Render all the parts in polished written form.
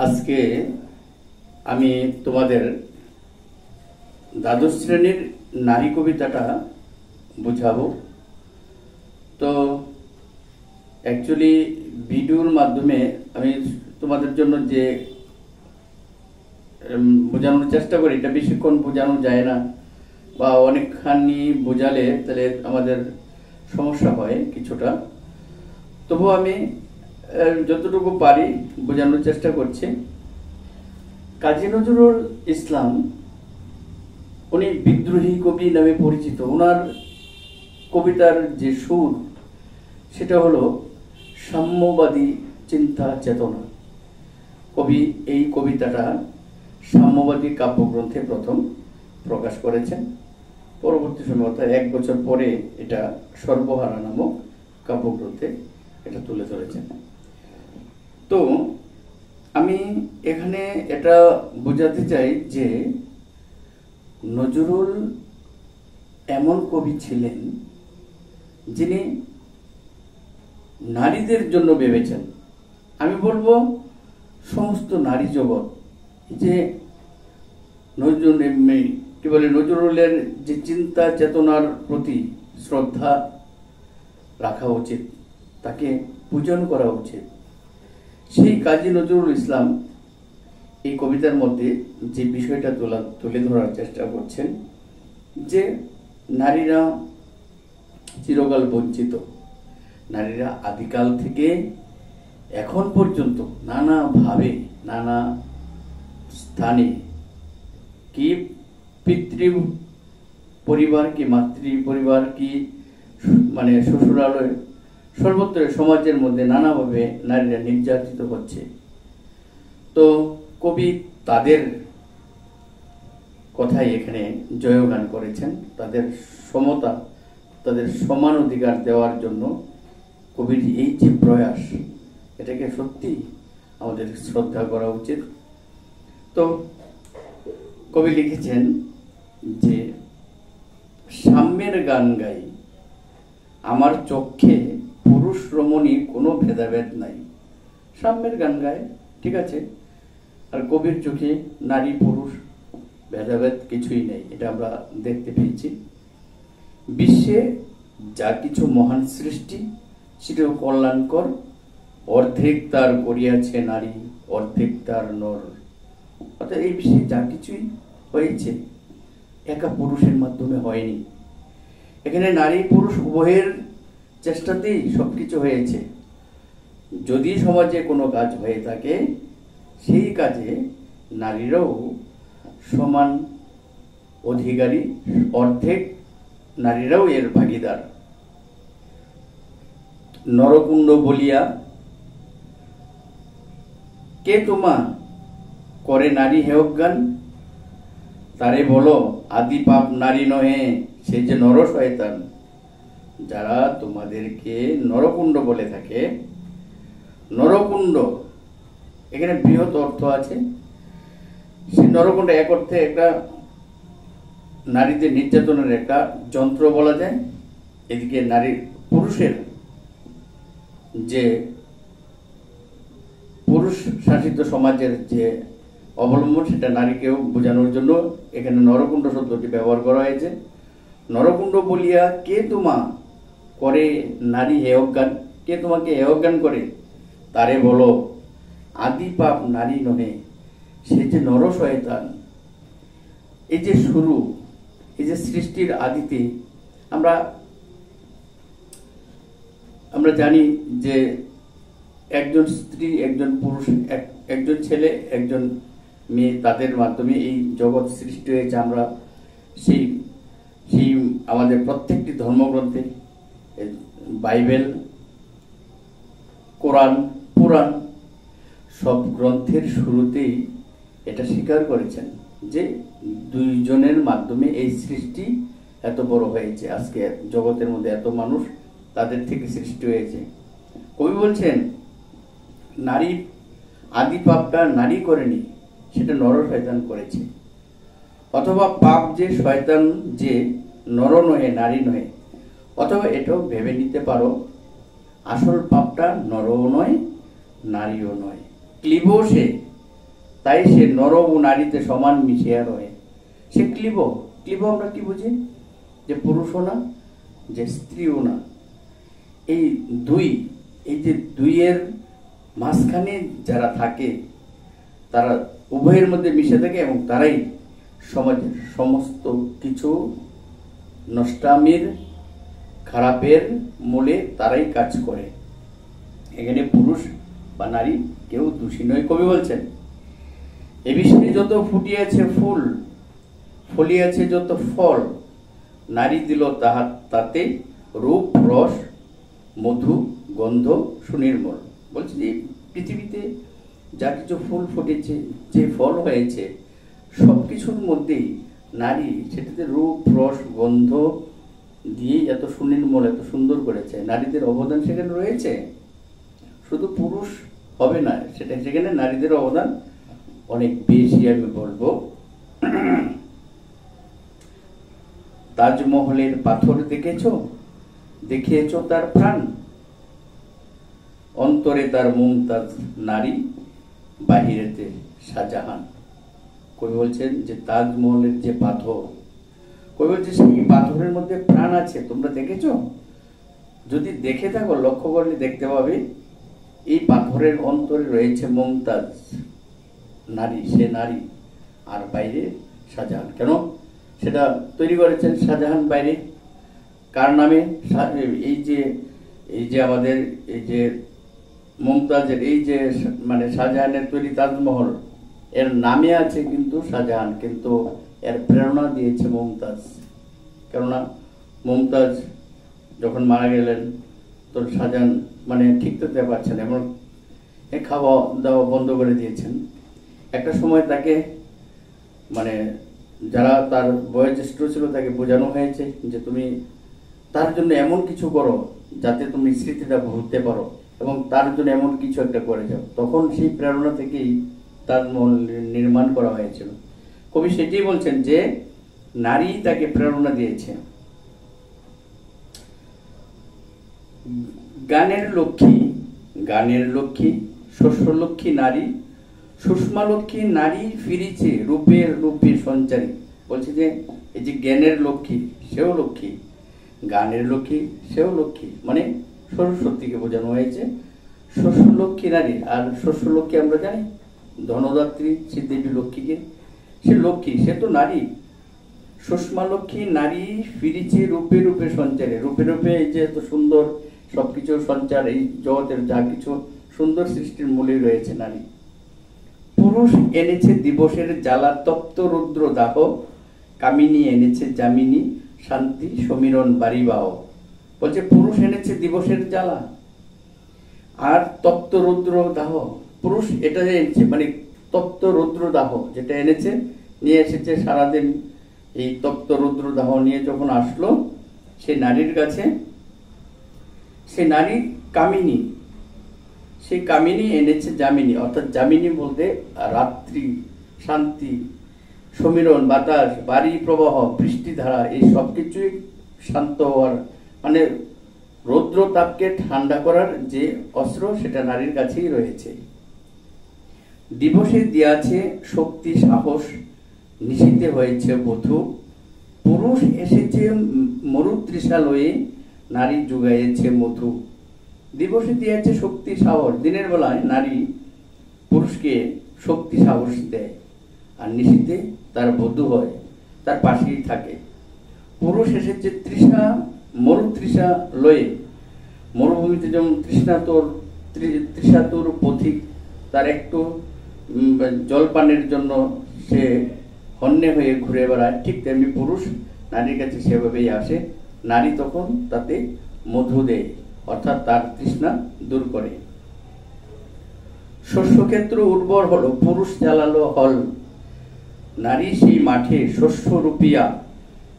আজকে আমি তোমাদের দ্বাদশ শ্রেণীর নারী কবিতাটা বুঝাবো। তো অ্যাকচুয়ালি ভিডিওর মাধ্যমে আমি তোমাদের জন্য যে বোঝানোর চেষ্টা করি, এটা বেশিক্ষণ বোঝানো যায় না, বা অনেকখানি বোঝালে তাহলে আমাদের সমস্যা হয় কিছুটা। তবু আমি যতটুকু পারি বোঝানোর চেষ্টা করছি। কাজী নজরুল ইসলাম উনি বিদ্রোহী কবি নামে পরিচিত। ওনার কবিতার যে সুর সেটা হলো সাম্যবাদী চিন্তা চেতনা। কবি এই কবিতাটা সাম্যবাদী কাব্যগ্রন্থে প্রথম প্রকাশ করেছেন। পরবর্তী সময় অর্থাৎ 1 বছর পরে এটা সর্বহারা নামক কাব্যগ্রন্থে এটা তুলে ধরেছেন। তো আমি এখানে এটা বোঝাতে চাই যে নজরুল এমন কবি ছিলেন যিনি নারীদের জন্য ভেবেছেন। আমি বলবো সমস্ত নারী জগৎ যে নজরুলের যে চিন্তা চেতনার প্রতি শ্রদ্ধা রাখা উচিত, তাকে পূজন করা উচিত। সেই কাজী নজরুল ইসলাম এই কবিতার মধ্যে যে বিষয়টা তুলে ধরার চেষ্টা করছেন যে নারীরা চিরকাল বঞ্চিত। নারীরা আদিকাল থেকে এখন পর্যন্ত নানাভাবে নানা স্থানে, কি পিতৃ পরিবার, কি মাতৃ পরিবার, কি মানে শ্বশুরালয়, সর্বত্র সমাজের মধ্যে নানাভাবে নারীরা নির্যাতিত হচ্ছে। তো কবি তাদের কথাই এখানে জয়গান করেছেন। তাদের সমতা, তাদের সমান অধিকার দেওয়ার জন্য কবির এই যে প্রয়াস, এটাকে সত্যি আমাদের শ্রদ্ধা করা উচিত। তো কবি লিখেছেন যে সাম্যের গান গাই, আমার চক্ষে পুরুষ রমণী কোনো ভেদাভেদ নাই। সাম্যের গান গায়, ঠিক আছে, আর কবির চোখে নারী পুরুষ ভেদাভেদ কিছুই নেই, এটা আমরা দেখতে পেয়েছি। বিশ্বে যা কিছু মহান সৃষ্টি সেটাও কল্যাণকর, অর্ধেক তার করিয়াছে নারী, অর্ধেক তার নর। অর্থাৎ এই বিশ্বে যা কিছুই হয়েছে একা পুরুষের মাধ্যমে হয়নি। এখানে নারী পুরুষ উভয়ের চেষ্টাতেই সবকিছু হয়েছে। যদি সমাজে কোনো কাজ হয়ে থাকে সেই কাজে নারীরাও সমান অধিকারী, অর্ধেক নারীরাও এর ভাগীদার। নরকুণ্ড বলিয়া কে তোমা করে নারী হেয়জ্ঞান, তারে বলো আদি পাপ নারী নহে, সে যে নর শয়তান। যারা তোমাদেরকে নরকুণ্ড বলে থাকে, নরকুণ্ড এখানে বৃহৎ অর্থ আছে। সে নরকুণ্ড এক অর্থে একটা নারীদের নির্যাতনের একটা যন্ত্র বলা যায়। এদিকে নারী পুরুষের যে পুরুষ শাসিত সমাজের যে অবলম্বন, সেটা নারীকেও বোঝানোর জন্য এখানে নরকুণ্ড শব্দটি ব্যবহার করা হয়েছে। নরকুণ্ড বলিয়া কে তোমা করে নারী হেয়জ্ঞান, কে তোমাকে হেয়জ্ঞান করে, তারে বলো আদি পাপ নারী নহে, সে যে নর শয়তান। এই যে শুরু, এই যে সৃষ্টির আদিতে আমরা জানি যে একজন স্ত্রী, একজন পুরুষ, একজন ছেলে, একজন মেয়ে, তাদের মাধ্যমে এই জগৎ সৃষ্টি হয়েছে। আমরা সেই আমাদের প্রত্যেকটি ধর্মগ্রন্থে, বাইবেল, কোরআন, পুরাণ, সব গ্রন্থের শুরুতেই এটা স্বীকার করেছেন যে দুইজনের মাধ্যমে এই সৃষ্টি এত বড় হয়েছে। আজকে জগতের মধ্যে এত মানুষ, তাদের থেকে সৃষ্টি হয়েছে। কবি বলছেন নারী আদি পাপটা নারী করেনি, সেটা নর শয়তান করেছে। অথবা পাপ যে শয়তান যে নর নহে, নারী নহে। অথবা এটাও ভেবে নিতে পারো আসল পাপটা নরও নয়, নারীও নয়, ক্লীব সে তাই সে নর ও নারীতে সমান মিশিয়া রয়ে। সে ক্লীব। ক্লীব আমরা কি বুঝি? যে পুরুষও না, যে স্ত্রীও না। এই দুই, এই যে দুইয়ের মাঝখানে যারা থাকে তারা উভয়ের মধ্যে মিশে থাকে এবং তারাই সমাজের সমস্ত কিছু নষ্টামির, খারাপের মূলে তারাই কাজ করে। এখানে পুরুষ বা নারী কেউ দোষী নয়। কবি বলছেন, এ বিষয়ে যত ফুটিয়াছে ফুল, ফলিয়াছে যত ফল, নারী দিল তাতে রূপ রস মধু গন্ধ সুনির্মল। বলছে যে পৃথিবীতে যা কিছু ফুল ফুটেছে, যে ফল হয়েছে, সব কিছুর মধ্যেই নারী সেটাতে রূপ রস গন্ধ দিয়ে এত সুনির্মল, এত সুন্দর করেছে। নারীদের অবদান সেখানে রয়েছে, শুধু পুরুষ হবে না, সেখানে নারীদের অবদান অনেক বেশি। আমি বলবো, তাজমহলের পাথর দেখেছো, দেখিয়েছ তার প্রাণ, অন্তরে তার মুমতাজ নারী, বাহিরেতে শাহজাহান। কবি বলছেন যে তাজমহলের যে পাথর, কবি বলছে সেই পাথরের মধ্যে প্রাণ আছে, তোমরা দেখেছো? যদি দেখে থাকো, লক্ষ্য করলে দেখতে পাবে এই পাথরের অন্তরে রয়েছে মুমতাজ নারী, সে নারী, আর বাইরে শাহজাহান। কেন সেটা তৈরি করেছেন শাহজাহান? বাইরে কার নামে? এই যে আমাদের এই যে মুমতাজের, এই যে মানে শাহজাহানের তৈরি তাজমহল, এর নামে আছে কিন্তু শাহজাহান, কিন্তু এর প্রেরণা দিয়েছে মুমতাজ। কেননা মুমতাজ যখন মারা গেলেন, তো শাহজাহান মানে ঠিক করতে পারছেন, এমন খাওয়া দাওয়া বন্ধ করে দিয়েছেন। একটা সময় তাকে মানে যারা তার বয়োজ্যেষ্ঠ ছিল তাকে বোঝানো হয়েছে যে তুমি তার জন্য এমন কিছু করো যাতে তুমি স্মৃতিটা ভুলতে পারো, এবং তার জন্য এমন কিছু একটা করে যাও। তখন সেই প্রেরণা থেকেই তাজমহল নির্মাণ করা হয়েছিল। কবি সেটাই বলছেন যে নারী তাকে প্রেরণা দিয়েছে। গানের লক্ষ্মী, গানের লক্ষ্মী, শস্য লক্ষ্মী নারী, সুষমা লক্ষ্মী নারী ফিরিছে রূপের রূপের সঞ্চারী। বলছে যে এই যে জ্ঞানের লক্ষ্মী সেও লক্ষ্মী, গানের লক্ষ্মী সেও লক্ষ্মী, মানে সরস্বতীকে বোঝানো হয়েছে। শস্য লক্ষ্মী নারী, আর শস্য লক্ষ্মী আমরা জানি ধনদাত্রী, সে দেবী লক্ষ্মীকে, সে লক্ষ্মী, সে তো নারী। সুষমা লক্ষ্মী নারী ফিরিছে রূপে রূপে সঞ্চারে। রূপে রূপে এই যে এত সুন্দর সবকিছুর সঞ্চার, এই জগতের যা কিছু সুন্দর সৃষ্টির মূলে রয়েছে নারী। পুরুষ এনেছে দিবসের জ্বালা তপ্ত রুদ্র দাহ, কামিনী এনেছে যামিনী শান্তি সমীরণ বাড়িবাহ। বলছে পুরুষ এনেছে দিবসের জ্বালা আর তপ্ত রুদ্র দাহ। পুরুষ এটা এনেছে মানে তপ্ত রুদ্র দাহ, যেটা এনেছে নিয়ে এসেছে সারাদিন। এই তপ্ত রুদ্র দাহ নিয়ে যখন আসলো সেই নারীর কাছে, সে নারী কামিনী, সেই কামিনী এনেছে যামিনী। অর্থাৎ যামিনী বলতে রাত্রি, শান্তি, সমীরণ, বাতাস, বাড়ি প্রবাহ, বৃষ্টিধারা, এই সব কিছুই শান্ত হওয়ার মানে রৌদ্র তাপকে ঠান্ডা করার যে অস্ত্র, সেটা নারীর কাছেই রয়েছে। দিবসে দিয়াছে শক্তি সাহস, নিশীতে হয়েছে বধূ, পুরুষ এসেছে মরুতৃষা লয়ে, নারী যোগাইছে মধু। দিবসে দিয়েছে শক্তি সাহস, দিনের বেলায় নারী পুরুষকে শক্তি সাহস দেয়, আর নিশীতে তার বধূ হয়, তার পাশেই থাকে। পুরুষ এসেছে তৃষা মরুতৃষা লয়ে, মরুভূমিতে যেমন তৃষাতুর পথিক তার একটু জলপানের জন্য সে হন্যে হয়ে ঘুরে বেড়ায়, ঠিক তেমনি পুরুষ নারীর কাছে সেভাবেই আসে। নারী তখন তাতে মধু দেয়, অর্থাৎ তার তৃষ্ণা দূর করে। শস্যক্ষেত্র উর্বর হলো, পুরুষ জ্বালালো হল, নারী সেই মাঠে শস্য রূপিয়া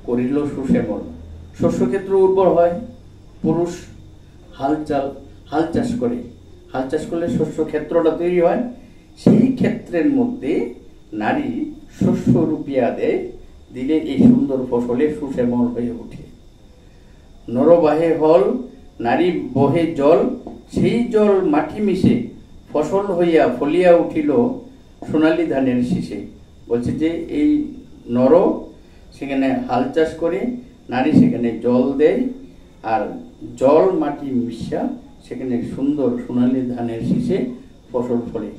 করিল সুশ্যামল। শস্যক্ষেত্র উর্বর হয়, পুরুষ হাল চাষ করে, হাল চাষ করলে শস্য ক্ষেত্রটা তৈরি হয়, সেই ক্ষেত্রের মধ্যে নারী শস্য রূপিয়া দেয়, দিলে এই সুন্দর ফসলে সুশ্যামল হয়ে ওঠে। নরবাহে হল, নারী বহে জল, সেই জল মাটি মিশে ফসল হইয়া ফলিয়া উঠিল, সোনালী ধানের শীষে। বলছে যে এই নর সেখানে হাল চাষ করে, নারী সেখানে জল দেয়, আর জল মাটি মিশা সেখানে সুন্দর সোনালী ধানের শীষে ফসল ফলে।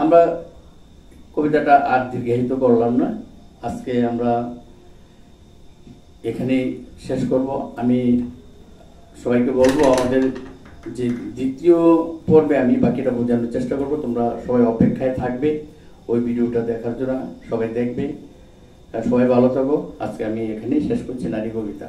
আমরা কবিতাটা আর দীর্ঘায়িত করলাম না, আজকে আমরা এখানে শেষ করব। আমি সবাইকে বলবো আমাদের যে দ্বিতীয় পর্বে আমি বাকিটা বোঝানোর চেষ্টা করব, তোমরা সবাই অপেক্ষায় থাকবে ওই ভিডিওটা দেখার জন্য। সবাই দেখবে, সবাই ভালো থাকো। আজকে আমি এখানেই শেষ করছি নারী কবিতা।